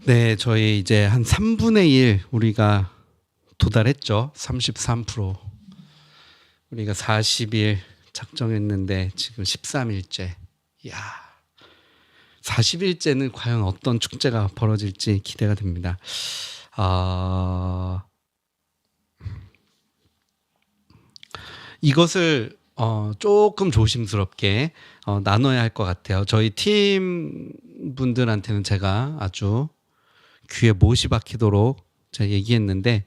네, 저희 이제 한 3분의 1 우리가 도달했죠. 33%. 우리가 40일 작정했는데 지금 13일째. 이야. 40일째는 과연 어떤 축제가 벌어질지 기대가 됩니다. 이것을 조금 조심스럽게 나눠야 할 것 같아요. 저희 팀 분들한테는 제가 아주 귀에 못이 박히도록 제가 얘기했는데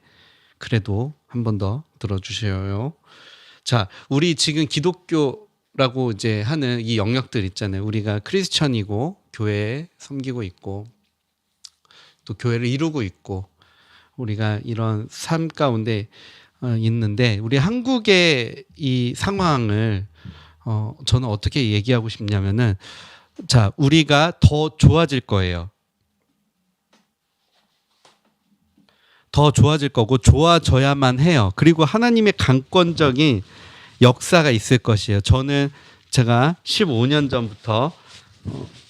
그래도 한 번 더 들어주셔요. 자, 우리 지금 기독교라고 이제 하는 이 영역들 있잖아요. 우리가 크리스천이고 교회에 섬기고 있고 또 교회를 이루고 있고 우리가 이런 삶 가운데 있는데 우리 한국의 이 상황을 저는 어떻게 얘기하고 싶냐면은 자, 우리가 더 좋아질 거예요. 더 좋아질 거고 좋아져야만 해요. 그리고 하나님의 강권적인 역사가 있을 것이에요. 제가 15년 전부터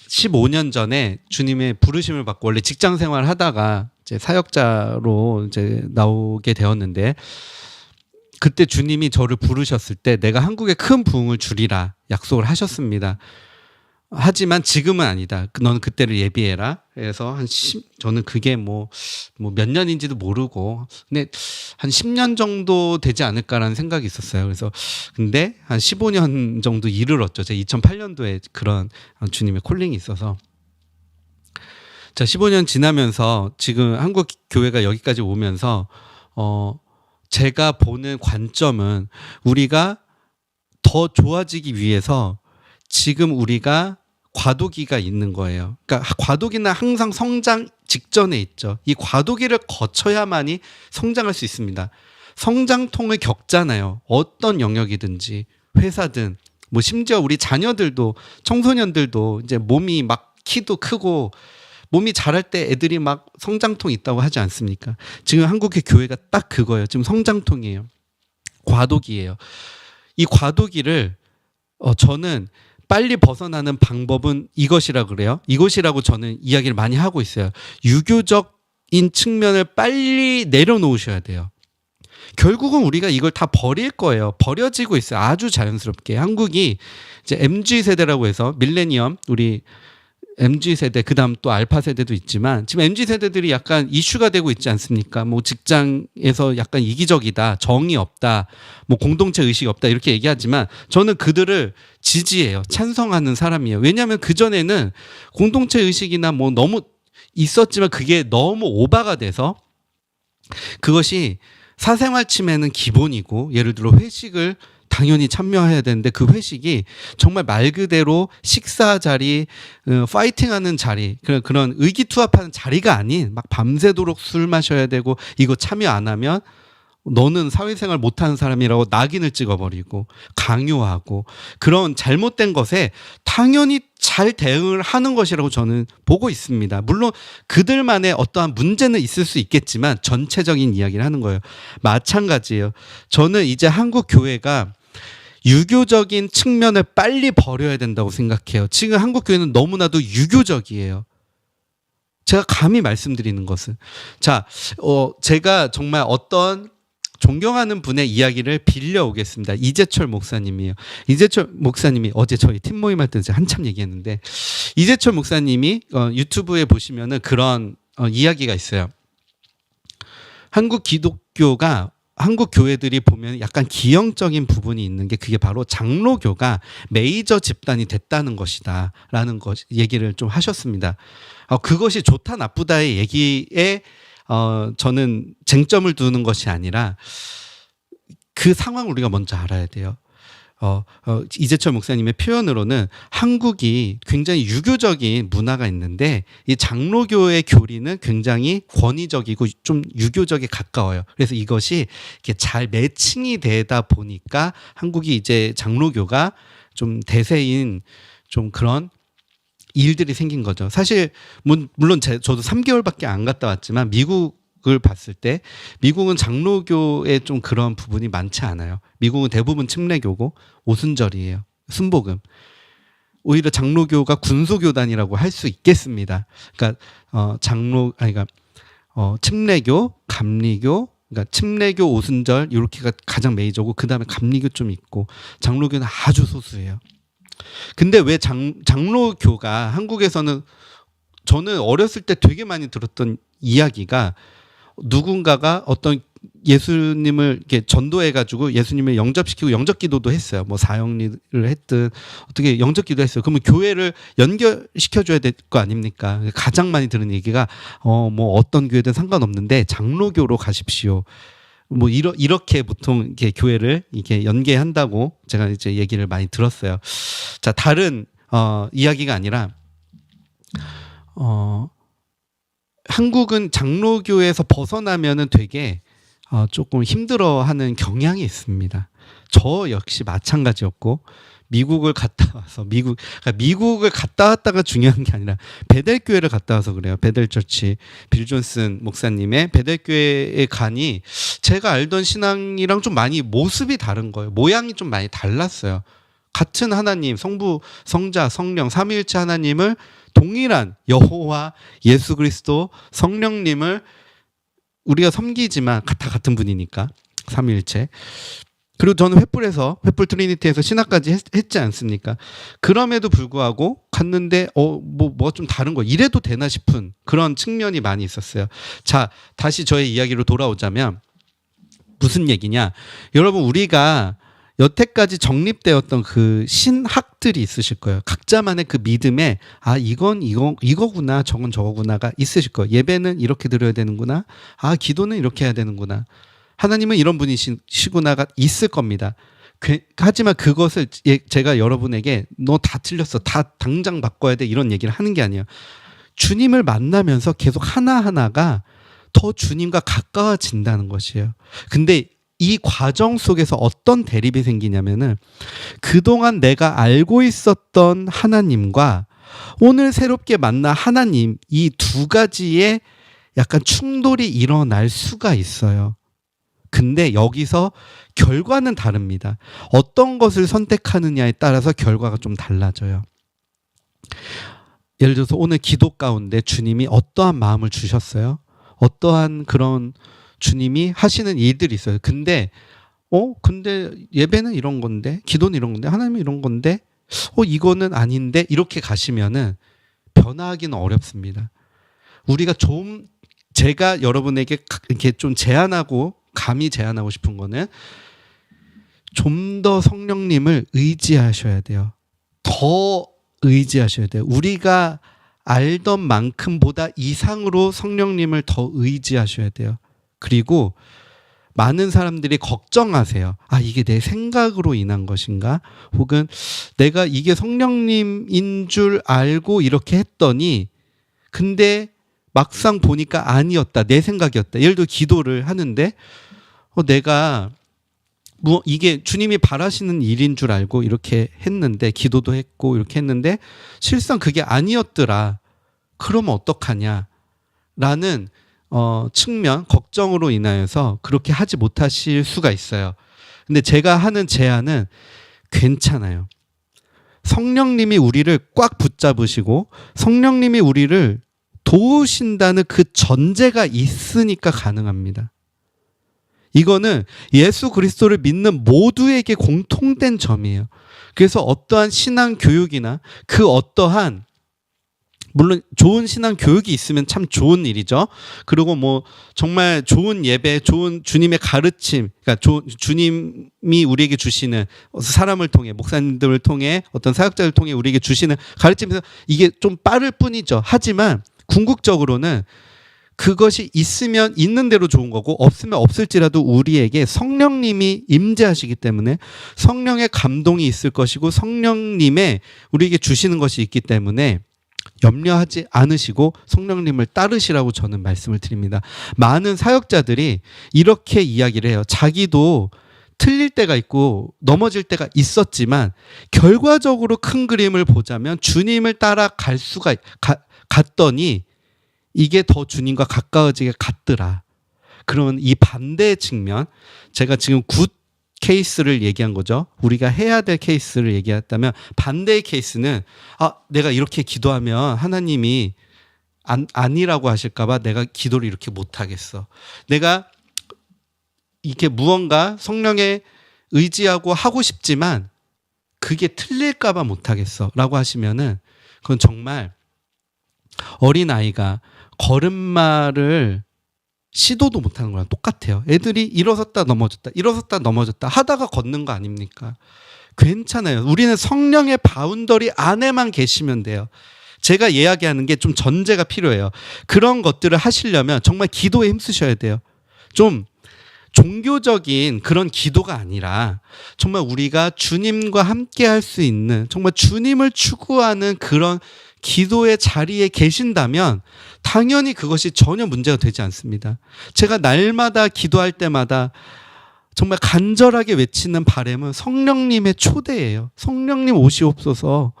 15년 전에 주님의 부르심을 받고 원래 직장 생활을 하다가 이제 사역자로 이제 나오게 되었는데 그때 주님이 저를 부르셨을 때 내가 한국에 큰 부흥을 주리라 약속을 하셨습니다. 하지만 지금은 아니다. 너는 그때를 예비해라. 그래서 저는 그게 뭐 몇 년인지도 모르고, 근데 한 10년 정도 되지 않을까라는 생각이 있었어요. 그래서 근데 한 15년 정도 이르렀죠. 제가 2008년도에 그런 주님의 콜링이 있어서. 자, 15년 지나면서 지금 한국 교회가 여기까지 오면서 제가 보는 관점은 우리가 더 좋아지기 위해서 지금 우리가 과도기가 있는 거예요. 그러니까 과도기는 항상 성장 직전에 있죠. 이 과도기를 거쳐야만이 성장할 수 있습니다. 성장통을 겪잖아요. 어떤 영역이든지 회사든 뭐 심지어 우리 자녀들도 청소년들도 이제 몸이 막 키도 크고 몸이 자랄 때 애들이 막 성장통이 있다고 하지 않습니까? 지금 한국의 교회가 딱 그거예요. 지금 성장통이에요. 과도기예요. 이 과도기를 저는 빨리 벗어나는 방법은 이것이라 그래요. 이것이라고 저는 이야기를 많이 하고 있어요. 유교적인 측면을 빨리 내려놓으셔야 돼요. 결국은 우리가 이걸 다 버릴 거예요. 버려지고 있어요. 아주 자연스럽게. 한국이 이제 MG세대라고 해서 밀레니엄, 우리 MG세대, 그 다음 또 알파세대도 있지만 지금 MG세대들이 약간 이슈가 되고 있지 않습니까? 뭐 직장에서 약간 이기적이다, 정이 없다, 뭐 공동체 의식이 없다 이렇게 얘기하지만 저는 그들을 지지해요. 찬성하는 사람이에요. 왜냐하면 그전에는 공동체 의식이나 뭐 너무 있었지만 그게 너무 오바가 돼서 그것이 사생활 침해는 기본이고 예를 들어 회식을 당연히 참여해야 되는데 그 회식이 정말 말 그대로 식사 자리, 파이팅하는 자리, 그런 의기투합하는 자리가 아닌 막 밤새도록 술 마셔야 되고 이거 참여 안 하면 너는 사회생활 못하는 사람이라고 낙인을 찍어버리고 강요하고 그런 잘못된 것에 당연히 잘 대응을 하는 것이라고 저는 보고 있습니다. 물론 그들만의 어떠한 문제는 있을 수 있겠지만 전체적인 이야기를 하는 거예요. 마찬가지예요. 저는 이제 한국 교회가 유교적인 측면을 빨리 버려야 된다고 생각해요. 지금 한국 교회는 너무나도 유교적이에요. 제가 감히 말씀드리는 것은 자, 제가 정말 어떤 존경하는 분의 이야기를 빌려오겠습니다. 이재철 목사님이에요. 이재철 목사님이 어제 저희 팀 모임할 때 한참 얘기했는데 이재철 목사님이 유튜브에 보시면은 그런 이야기가 있어요. 한국 기독교가 한국 교회들이 보면 약간 기형적인 부분이 있는 게 그게 바로 장로교가 메이저 집단이 됐다는 것이다 라는 얘기를 좀 하셨습니다. 그것이 좋다 나쁘다의 얘기에 저는 쟁점을 두는 것이 아니라 그 상황을 우리가 먼저 알아야 돼요. 이재철 목사님의 표현으로는 한국이 굉장히 유교적인 문화가 있는데 이 장로교의 교리는 굉장히 권위적이고 좀 유교적에 가까워요. 그래서 이것이 이렇게 잘 매칭이 되다 보니까 한국이 이제 장로교가 좀 대세인 좀 그런 일들이 생긴 거죠. 사실 물론 저도 3개월밖에 안 갔다 왔지만 미국을 봤을 때 미국은 장로교에 좀 그런 부분이 많지 않아요. 미국은 대부분 침례교고 오순절이에요. 순복음. 오히려 장로교가 군소교단이라고 할 수 있겠습니다. 그러니까 그러니까 침례교, 감리교, 그러니까 침례교, 오순절 이렇게가 가장 메이저고 그 다음에 감리교 좀 있고 장로교는 아주 소수예요. 근데 왜 장로교가 한국에서는 저는 어렸을 때 되게 많이 들었던 이야기가 누군가가 어떤 예수님을 이렇게 전도해가지고 예수님을 영접시키고 영접기도도 했어요. 뭐 사형리를 했든 어떻게 영접기도 했어요. 그러면 교회를 연결시켜줘야 될 거 아닙니까? 가장 많이 들은 얘기가 뭐 어떤 교회든 상관없는데 장로교로 가십시오. 뭐 이렇게 보통 이렇게 교회를 이렇게 연계한다고 제가 이제 얘기를 많이 들었어요. 자, 다른 이야기가 아니라 한국은 장로교에서 벗어나면은 되게 조금 힘들어하는 경향이 있습니다. 저 역시 마찬가지였고 미국을 갔다 와서 미국을 갔다 왔다가 중요한 게 아니라 베델교회를 갔다 와서 그래요. 베델처치 빌 존슨 목사님의 베델교회에 가니 제가 알던 신앙이랑 좀 많이 모습이 다른 거예요. 모양이 좀 많이 달랐어요. 같은 하나님, 성부, 성자, 성령, 삼위일체 하나님을 동일한 여호와, 예수 그리스도, 성령님을 우리가 섬기지만 다 같은 분이니까 삼위일체. 그리고 저는 횃불 트리니티에서 신학까지 했지 않습니까? 그럼에도 불구하고 갔는데 뭐가 좀 다른 거 이래도 되나 싶은 그런 측면이 많이 있었어요. 자, 다시 저의 이야기로 돌아오자면 무슨 얘기냐? 여러분, 우리가 여태까지 정립되었던 그 신학들이 있으실 거예요. 각자만의 그 믿음에 이거구나, 저건 저거구나가 있으실 거예요. 예배는 이렇게 드려야 되는구나. 기도는 이렇게 해야 되는구나. 하나님은 이런 분이시구나가 있을 겁니다. 하지만 그것을 제가 여러분에게 너 다 틀렸어, 다 당장 바꿔야 돼 이런 얘기를 하는 게 아니에요. 주님을 만나면서 계속 하나하나가 더 주님과 가까워진다는 것이에요. 근데 이 과정 속에서 어떤 대립이 생기냐면은 그동안 내가 알고 있었던 하나님과 오늘 새롭게 만난 하나님, 이 두 가지의 약간 충돌이 일어날 수가 있어요. 근데 여기서 결과는 다릅니다. 어떤 것을 선택하느냐에 따라서 결과가 좀 달라져요. 예를 들어서 오늘 기도 가운데 주님이 어떠한 마음을 주셨어요? 어떠한 그런 주님이 하시는 일들이 있어요. 근데 예배는 이런 건데, 기도는 이런 건데, 하나님은 이런 건데, 이거는 아닌데, 이렇게 가시면은 변화하기는 어렵습니다. 제가 여러분에게 이렇게 좀 감히 제안하고 싶은 거는 좀 더 성령님을 의지하셔야 돼요. 더 의지하셔야 돼요. 우리가 알던 만큼보다 이상으로 성령님을 더 의지하셔야 돼요. 그리고 많은 사람들이 걱정하세요. 이게 내 생각으로 인한 것인가? 혹은 내가 이게 성령님인 줄 알고 이렇게 했더니 근데 막상 보니까 아니었다. 내 생각이었다. 예를 들어 기도를 하는데 내가 이게 주님이 바라시는 일인 줄 알고 이렇게 했는데 기도도 했고 이렇게 했는데 실상 그게 아니었더라. 그러면 어떡하냐? 라는 측면, 걱정으로 인하여서 그렇게 하지 못하실 수가 있어요. 근데 제가 하는 제안은 괜찮아요. 성령님이 우리를 꽉 붙잡으시고 성령님이 우리를 도우신다는 그 전제가 있으니까 가능합니다. 이거는 예수 그리스도를 믿는 모두에게 공통된 점이에요. 그래서 어떠한 신앙 교육이나 그 어떠한 물론 좋은 신앙 교육이 있으면 참 좋은 일이죠. 그리고 뭐 정말 좋은 예배, 좋은 주님의 가르침, 그러니까 주님이 우리에게 주시는 사람을 통해, 목사님들을 통해, 어떤 사역자를 통해 우리에게 주시는 가르침에서 이게 좀 빠를 뿐이죠. 하지만 궁극적으로는 그것이 있으면 있는 대로 좋은 거고 없으면 없을지라도 우리에게 성령님이 임재하시기 때문에 성령의 감동이 있을 것이고 성령님의 우리에게 주시는 것이 있기 때문에 염려하지 않으시고 성령님을 따르시라고 저는 말씀을 드립니다. 많은 사역자들이 이렇게 이야기를 해요. 자기도 틀릴 때가 있고 넘어질 때가 있었지만 결과적으로 큰 그림을 보자면 주님을 따라갈 수가 갔더니 이게 더 주님과 가까워지게 갔더라. 그러면 이 반대의 측면, 제가 지금 케이스를 얘기한 거죠. 우리가 해야 될 케이스를 얘기했다면, 반대의 케이스는 내가 이렇게 기도하면 하나님이 아니라고 하실까봐 내가 기도를 이렇게 못하겠어. 내가 이게 무언가 성령에 의지하고 하고 싶지만 그게 틀릴까봐 못하겠어 라고 하시면은, 그건 정말 어린아이가 걸음마를 시도도 못하는 거랑 똑같아요. 애들이 일어섰다 넘어졌다 하다가 걷는 거 아닙니까? 괜찮아요. 우리는 성령의 바운더리 안에만 계시면 돼요. 제가 이야기하는 게 좀 전제가 필요해요. 그런 것들을 하시려면 정말 기도에 힘쓰셔야 돼요. 좀 종교적인 그런 기도가 아니라 정말 우리가 주님과 함께 할 수 있는, 정말 주님을 추구하는 그런 기도의 자리에 계신다면 당연히 그것이 전혀 문제가 되지 않습니다. 제가 날마다 기도할 때마다 정말 간절하게 외치는 바람은 성령님의 초대예요. 성령님 오시옵소서.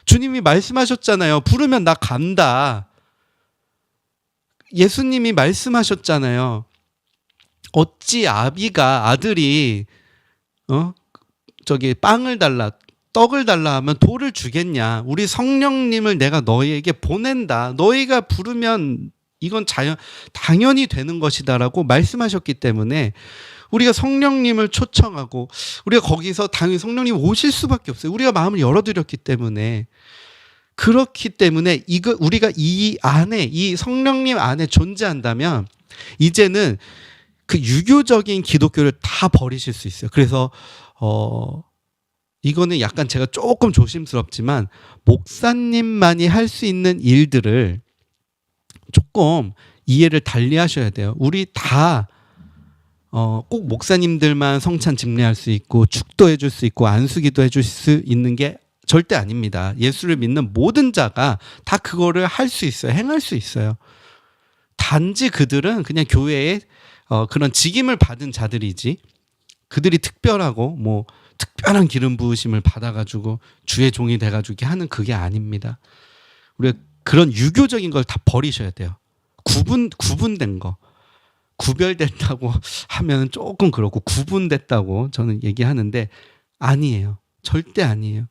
주님이 말씀하셨잖아요. 부르면 나 간다. 예수님이 말씀하셨잖아요. 어찌 아들이 빵을 달라, 떡을 달라 하면 돌을 주겠냐. 우리 성령님을 내가 너희에게 보낸다. 너희가 부르면 이건 당연히 되는 것이다라고 말씀하셨기 때문에 우리가 성령님을 초청하고, 우리가 거기서 당연히 성령님 오실 수밖에 없어요. 우리가 마음을 열어드렸기 때문에. 그렇기 때문에 우리가 이 성령님 안에 존재한다면 이제는 그 유교적인 기독교를 다 버리실 수 있어요. 그래서 이거는 약간 제가 조금 조심스럽지만, 목사님만이 할 수 있는 일들을 조금 이해를 달리 하셔야 돼요. 우리 다 꼭 목사님들만 성찬 집례할 수 있고 축도 해줄 수 있고 안수기도 해줄 수 있는 게 절대 아닙니다. 예수를 믿는 모든 자가 다 그거를 할 수 있어요. 행할 수 있어요. 단지 그들은 그냥 교회에 그런 직임을 받은 자들이지, 그들이 특별하고 특별한 기름 부으심을 받아가지고 주의 종이 돼가지고 이렇게 하는 그게 아닙니다. 우리가 그런 유교적인 걸 다 버리셔야 돼요. 구분된 거. 구별됐다고 하면 조금 그렇고, 구분됐다고 저는 얘기하는데 아니에요. 절대 아니에요.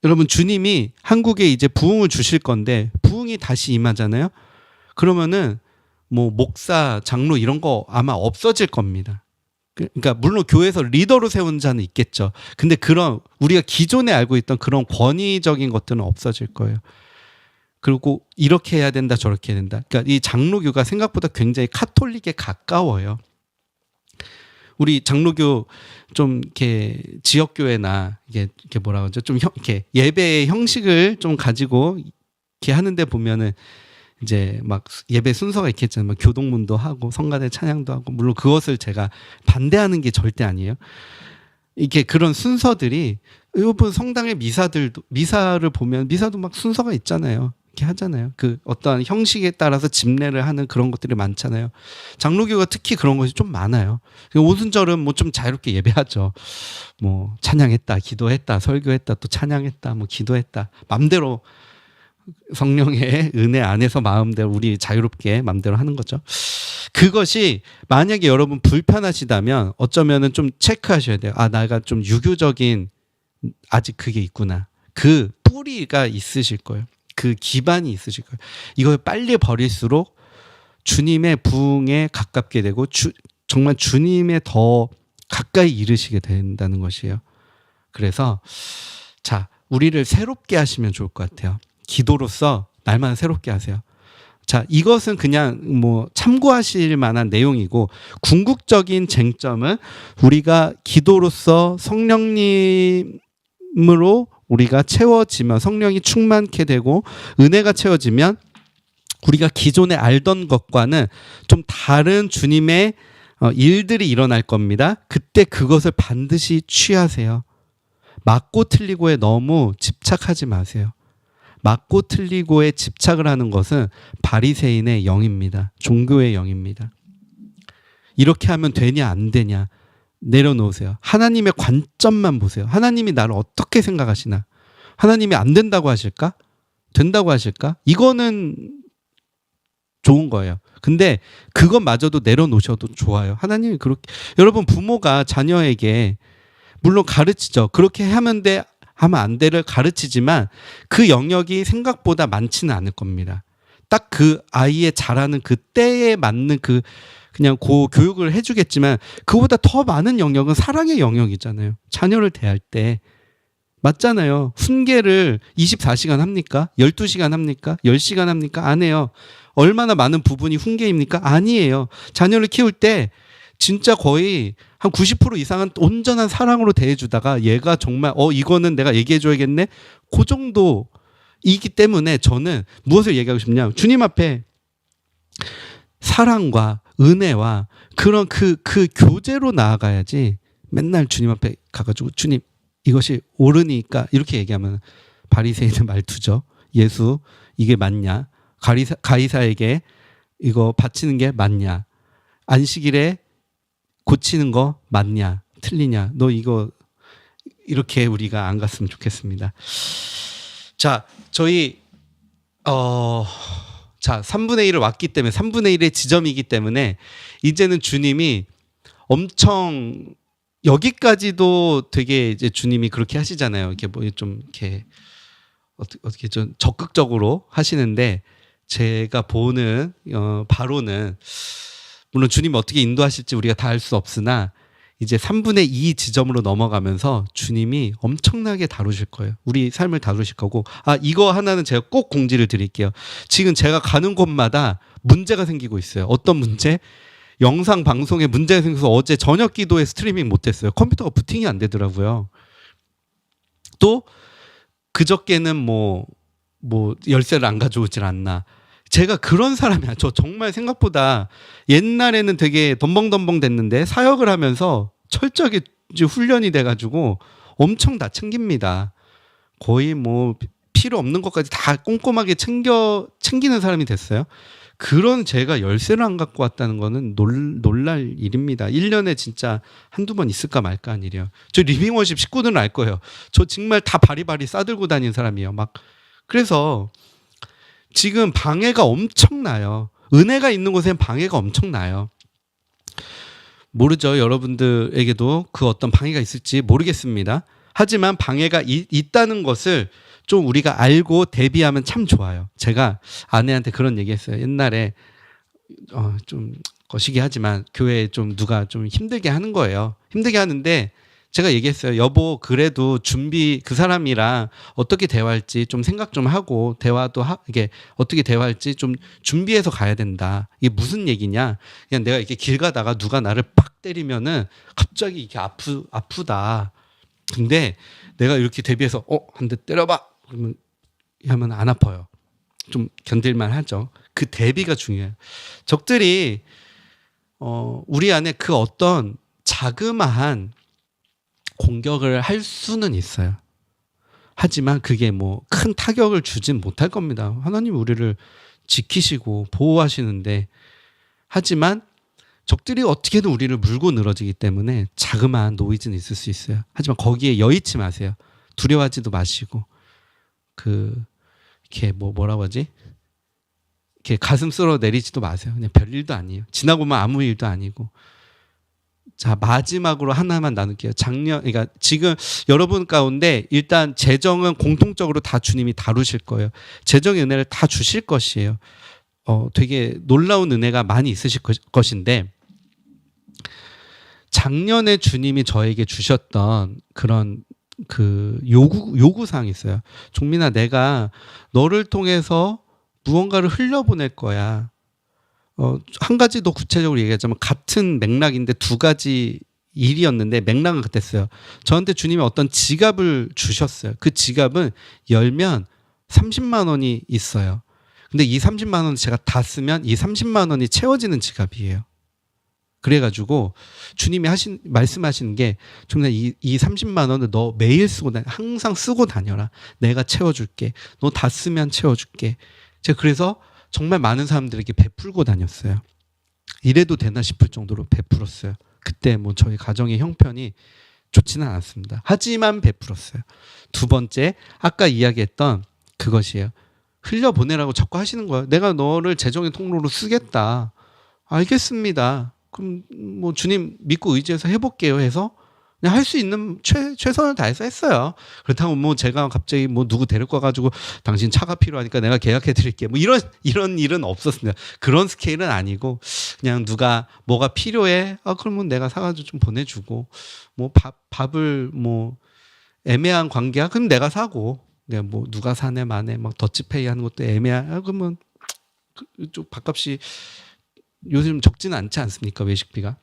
여러분, 주님이 한국에 이제 부흥을 주실 건데 부흥이 다시 임하잖아요. 그러면은 목사, 장로 이런 거 아마 없어질 겁니다. 그러니까 물론 교회에서 리더로 세운 자는 있겠죠. 근데 그런 우리가 기존에 알고 있던 그런 권위적인 것들은 없어질 거예요. 그리고 이렇게 해야 된다, 저렇게 해야 된다. 그러니까 이 장로교가 생각보다 굉장히 카톨릭에 가까워요. 우리 장로교 좀 이렇게 지역교회나 이게 뭐라 그러죠? 좀 이렇게 예배의 형식을 좀 가지고 이렇게 하는데 보면은 이제 막 예배 순서가 있겠잖아요. 막 교동문도 하고 성가대 찬양도 하고, 물론 그것을 제가 반대하는 게 절대 아니에요. 이게 그런 순서들이, 여러분 성당의 미사를 보면 미사도 막 순서가 있잖아요. 이렇게 하잖아요. 그 어떠한 형식에 따라서 집례를 하는 그런 것들이 많잖아요. 장로교가 특히 그런 것이 좀 많아요. 오순절은 좀 자유롭게 예배하죠. 찬양했다, 기도했다, 설교했다, 또 찬양했다, 기도했다. 맘대로 성령의 은혜 안에서 마음대로 우리 자유롭게 마음대로 하는 거죠. 그것이 만약에 여러분 불편하시다면 어쩌면은 좀 체크하셔야 돼요. 내가 좀 유교적인 아직 그게 있구나. 그 뿌리가 있으실 거예요. 그 기반이 있으실 거예요. 이걸 빨리 버릴수록 주님의 부흥에 가깝게 되고 정말 주님의 더 가까이 이르시게 된다는 것이에요. 그래서 우리를 새롭게 하시면 좋을 것 같아요. 기도로서 날마다 새롭게 하세요. 이것은 그냥 참고하실 만한 내용이고, 궁극적인 쟁점은 우리가 기도로서 성령님으로 우리가 채워지면, 성령이 충만케 되고 은혜가 채워지면 우리가 기존에 알던 것과는 좀 다른 주님의 일들이 일어날 겁니다. 그때 그것을 반드시 취하세요. 맞고 틀리고에 너무 집착하지 마세요. 맞고 틀리고에 집착을 하는 것은 바리새인의 영입니다. 종교의 영입니다. 이렇게 하면 되냐 안 되냐 내려놓으세요. 하나님의 관점만 보세요. 하나님이 나를 어떻게 생각하시나? 하나님이 안 된다고 하실까? 된다고 하실까? 이거는 좋은 거예요. 근데 그것마저도 내려놓으셔도 좋아요. 하나님이 그렇게 여러분 부모가 자녀에게 물론 가르치죠. 그렇게 하면 돼, 하면 안 돼를 가르치지만 그 영역이 생각보다 많지는 않을 겁니다. 딱 그 아이의 자라는 그 때에 맞는 그 그냥 그 교육을 해주겠지만 그보다 더 많은 영역은 사랑의 영역이잖아요. 자녀를 대할 때. 맞잖아요. 훈계를 24시간 합니까? 12시간 합니까? 10시간 합니까? 안 해요. 얼마나 많은 부분이 훈계입니까? 아니에요. 자녀를 키울 때 진짜 거의 한 90% 이상은 온전한 사랑으로 대해주다가 얘가 정말 이거는 내가 얘기해줘야겠네? 그 정도이기 때문에 저는 무엇을 얘기하고 싶냐. 주님 앞에 사랑과 은혜와 그런 그 교제로 나아가야지 맨날 주님 앞에 가가지고 주님 이것이 옳으니까 이렇게 얘기하면 바리새인의 말투죠. 예수 이게 맞냐? 가이사에게 이거 바치는 게 맞냐? 안식일에 고치는 거 맞냐? 틀리냐? 너 이거 이렇게 우리가 안 갔으면 좋겠습니다. 자, 저희 자 3분의 1을 왔기 때문에 3분의 1의 지점이기 때문에 이제는 주님이 엄청 여기까지도 되게 이제 주님이 그렇게 하시잖아요. 이렇게 뭐 좀 이렇게 어떻게 좀 적극적으로 하시는데 제가 보는 바로는 물론 주님이 어떻게 인도하실지 우리가 다 알 수 없으나 이제 3분의 2 지점으로 넘어가면서 주님이 엄청나게 다루실 거예요. 우리 삶을 다루실 거고 이거 하나는 제가 꼭 공지를 드릴게요. 지금 제가 가는 곳마다 문제가 생기고 있어요. 어떤 문제? 영상 방송에 문제가 생겨서 어제 저녁 기도에 스트리밍 못했어요. 컴퓨터가 부팅이 안 되더라고요. 또 그저께는 뭐 열쇠를 안 가져오질 않나. 제가 그런 사람이야. 저 정말 생각보다 옛날에는 되게 덤벙덤벙 됐는데 사역을 하면서 철저하게 훈련이 돼가지고 엄청 다 챙깁니다. 거의 뭐 필요 없는 것까지 다 꼼꼼하게 챙기는 사람이 됐어요. 그런 제가 열쇠를 안 갖고 왔다는 거는 놀랄 일입니다. 1년에 진짜 한두 번 있을까 말까 한 일이에요. 저 리빙워십 식구들은 알 거예요. 저 정말 다 바리바리 싸들고 다니는 사람이에요. 그래서 지금 방해가 엄청나요. 은혜가 있는 곳엔 방해가 엄청나요. 모르죠. 여러분들에게도 그 어떤 방해가 있을지 모르겠습니다. 하지만 방해가 있다는 것을 좀 우리가 알고 대비하면 참 좋아요. 제가 아내한테 그런 얘기했어요. 옛날에 좀 거시기 하지만 교회에 좀 누가 좀 힘들게 하는 거예요. 힘들게 하는데 제가 얘기했어요. 여보 그래도 그 사람이랑 어떻게 대화할지 좀 생각 좀 하고 대화도 이게 어떻게 대화할지 좀 준비해서 가야 된다. 이게 무슨 얘기냐? 그냥 내가 이렇게 길 가다가 누가 나를 팍 때리면은 갑자기 이렇게 아프다. 근데 내가 이렇게 대비해서 한 대 때려봐. 그러면 하면 안 아파요. 좀 견딜만 하죠. 그 대비가 중요해요. 적들이 우리 안에 그 어떤 자그마한 공격을 할 수는 있어요. 하지만 그게 뭐 큰 타격을 주진 못할 겁니다. 하나님 우리를 지키시고 보호하시는데 하지만 적들이 어떻게든 우리를 물고 늘어지기 때문에 자그마한 노이즈는 있을 수 있어요. 하지만 거기에 여의치 마세요. 두려워하지도 마시고 이렇게 뭐라고 하지? 이렇게 가슴 쓸어 내리지도 마세요. 그냥 별일도 아니에요. 지나고 보면 아무 일도 아니고. 자, 마지막으로 하나만 나눌게요. 그러니까 지금 여러분 가운데 일단 재정은 공통적으로 다 주님이 다루실 거예요. 재정의 은혜를 다 주실 것이에요. 되게 놀라운 은혜가 많이 있으실 것인데 작년에 주님이 저에게 주셨던 그런 그 요구사항이 있어요. 종민아, 내가 너를 통해서 무언가를 흘려보낼 거야. 한 가지 더 구체적으로 얘기하자면 같은 맥락인데 두 가지 일이었는데 맥락은 같았어요. 저한테 주님이 어떤 지갑을 주셨어요. 그 지갑은 열면 30만 원이 있어요. 근데 이 30만 원을 제가 다 쓰면 이 30만 원이 채워지는 지갑이에요. 그래가지고 주님이 말씀하시는 게 정말 이 30만 원을 너 매일 쓰고 항상 쓰고 다녀라. 내가 채워줄게. 너 다 쓰면 채워줄게. 제가 그래서 정말 많은 사람들에게 베풀고 다녔어요. 이래도 되나 싶을 정도로 베풀었어요. 그때 뭐 저희 가정의 형편이 좋지는 않았습니다. 하지만 베풀었어요. 두 번째, 아까 이야기했던 그것이에요. 흘려보내라고 자꾸 하시는 거예요. 내가 너를 재정의 통로로 쓰겠다. 알겠습니다. 그럼 뭐 주님 믿고 의지해서 해볼게요 해서 그냥 할 수 있는 최선을 다해서 했어요. 그렇다고 뭐 제가 갑자기 뭐 누구 데리고 와가지고 당신 차가 필요하니까 내가 계약해 드릴게. 뭐 이런 일은 없었습니다. 그런 스케일은 아니고 그냥 누가 뭐가 필요해. 그러면 내가 사가지고 좀 보내주고 뭐 밥을 뭐 애매한 관계야. 그럼 내가 사고. 그냥 뭐 누가 사네 마네 막 더치페이 하는 것도 애매한. 그러면 좀 밥값이 요즘 적지는 않지 않습니까? 외식비가.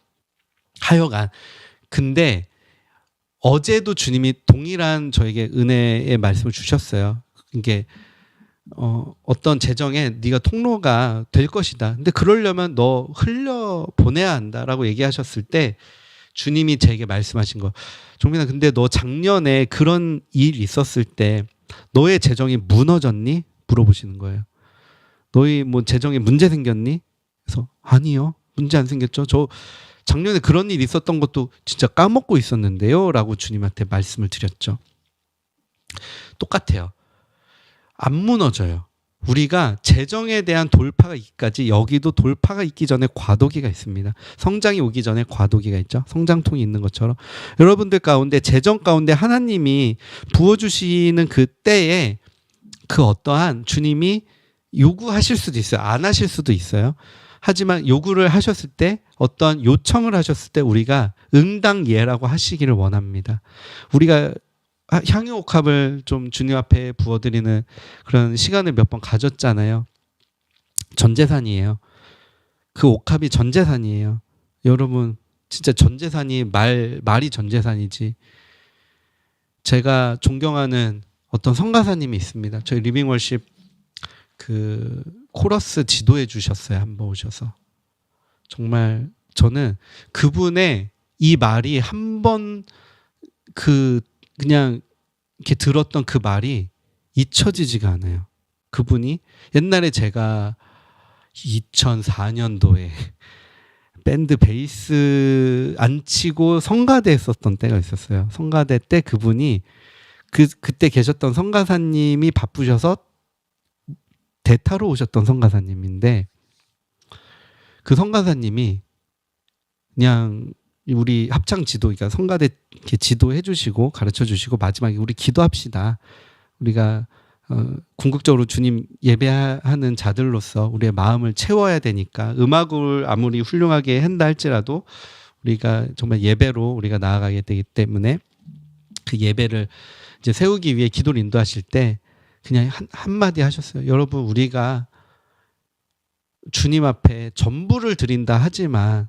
하여간 근데 어제도 주님이 동일한 저에게 은혜의 말씀을 주셨어요. 이게 어떤 재정에 네가 통로가 될 것이다. 근데 그러려면 너 흘려 보내야 한다라고 얘기하셨을 때 주님이 제게 말씀하신 거. 종민아, 근데 너 작년에 그런 일 있었을 때 너의 재정이 무너졌니? 물어보시는 거예요. 너희 뭐 재정에 문제 생겼니? 그래서 아니요. 문제 안 생겼죠. 저 작년에 그런 일이 있었던 것도 진짜 까먹고 있었는데요. 라고 주님한테 말씀을 드렸죠. 똑같아요. 안 무너져요. 우리가 재정에 대한 돌파가 있기까지 여기도 돌파가 있기 전에 과도기가 있습니다. 성장이 오기 전에 과도기가 있죠. 성장통이 있는 것처럼. 여러분들 가운데 재정 가운데 하나님이 부어주시는 그 때에 그 어떠한 주님이 요구하실 수도 있어요. 안 하실 수도 있어요. 하지만 요구를 하셨을 때 어떤 요청을 하셨을 때 우리가 응당예라고 하시기를 원합니다. 우리가 향유옥합을 좀 주님 앞에 부어드리는 그런 시간을 몇 번 가졌잖아요. 전재산이에요. 그 옥합이 전재산이에요. 여러분 진짜 전재산이 말이 전재산이지. 제가 존경하는 어떤 성가사님이 있습니다. 저희 리빙월십 그 코러스 지도해 주셨어요. 한번 오셔서. 정말 저는 그분의 이 말이 한 번 그냥 이렇게 들었던 그 말이 잊혀지지가 않아요. 그분이 옛날에 제가 2004년도에 밴드 베이스 안 치고 성가대 했었던 때가 있었어요. 성가대 때 그분이 그때 계셨던 성가사님이 바쁘셔서 대타로 오셨던 성가사님인데 그 성가사님이 그냥 우리 합창 지도, 그러니까 성가대 이렇게 지도해 주시고 가르쳐 주시고 마지막에 우리 기도합시다. 우리가 궁극적으로 주님 예배하는 자들로서 우리의 마음을 채워야 되니까 음악을 아무리 훌륭하게 한다 할지라도 우리가 정말 예배로 우리가 나아가게 되기 때문에 그 예배를 이제 세우기 위해 기도를 인도하실 때 그냥 한마디 하셨어요. 여러분, 우리가 주님 앞에 전부를 드린다 하지만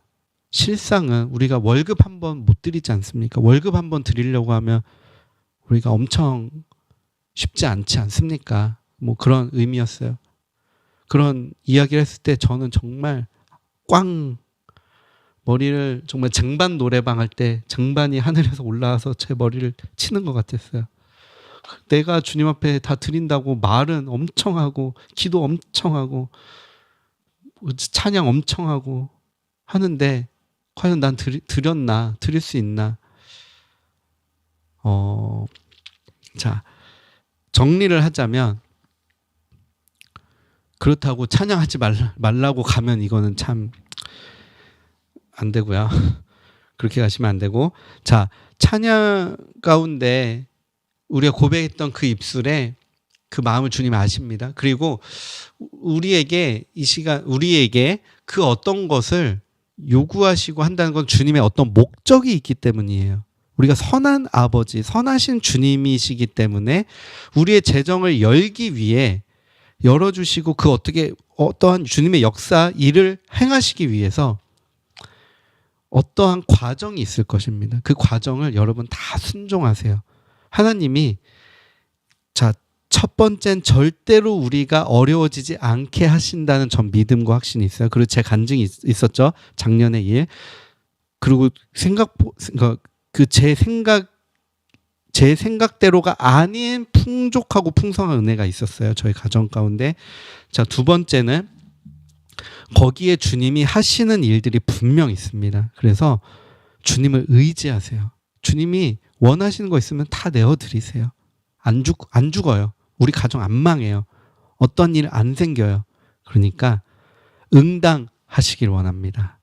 실상은 우리가 월급 한 번 못 드리지 않습니까? 월급 한 번 드리려고 하면 우리가 엄청 쉽지 않지 않습니까? 뭐 그런 의미였어요. 그런 이야기를 했을 때 저는 정말 꽝 머리를 정말 쟁반 노래방 할 때 쟁반이 하늘에서 올라와서 제 머리를 치는 것 같았어요. 내가 주님 앞에 다 드린다고 말은 엄청 하고 기도 엄청 하고 찬양 엄청 하고 하는데 과연 난 드렸나? 드릴 수 있나? 자, 정리를 하자면 그렇다고 찬양하지 말라고 가면 이거는 참 안 되고요. 그렇게 가시면 안 되고, 자, 찬양 가운데 우리가 고백했던 그 입술에 그 마음을 주님 아십니다. 그리고 우리에게 이 시간 우리에게 그 어떤 것을 요구하시고 한다는 건 주님의 어떤 목적이 있기 때문이에요. 우리가 선한 아버지, 선하신 주님이시기 때문에 우리의 재정을 열기 위해 열어주시고 그 어떠한 주님의 역사 일을 행하시기 위해서 어떠한 과정이 있을 것입니다. 그 과정을 여러분 다 순종하세요. 하나님이 자, 첫 번째는 절대로 우리가 어려워지지 않게 하신다는 전 믿음과 확신이 있어요. 그리고 제 간증이 있었죠. 작년의 일. 그리고 제 생각대로가 아닌 풍족하고 풍성한 은혜가 있었어요. 저희 가정 가운데. 자, 두 번째는 거기에 주님이 하시는 일들이 분명 있습니다. 그래서 주님을 의지하세요. 주님이 원하시는 거 있으면 다 내어드리세요. 안 죽어요. 우리 가정 안 망해요. 어떤 일 안 생겨요. 그러니까 응당하시길 원합니다.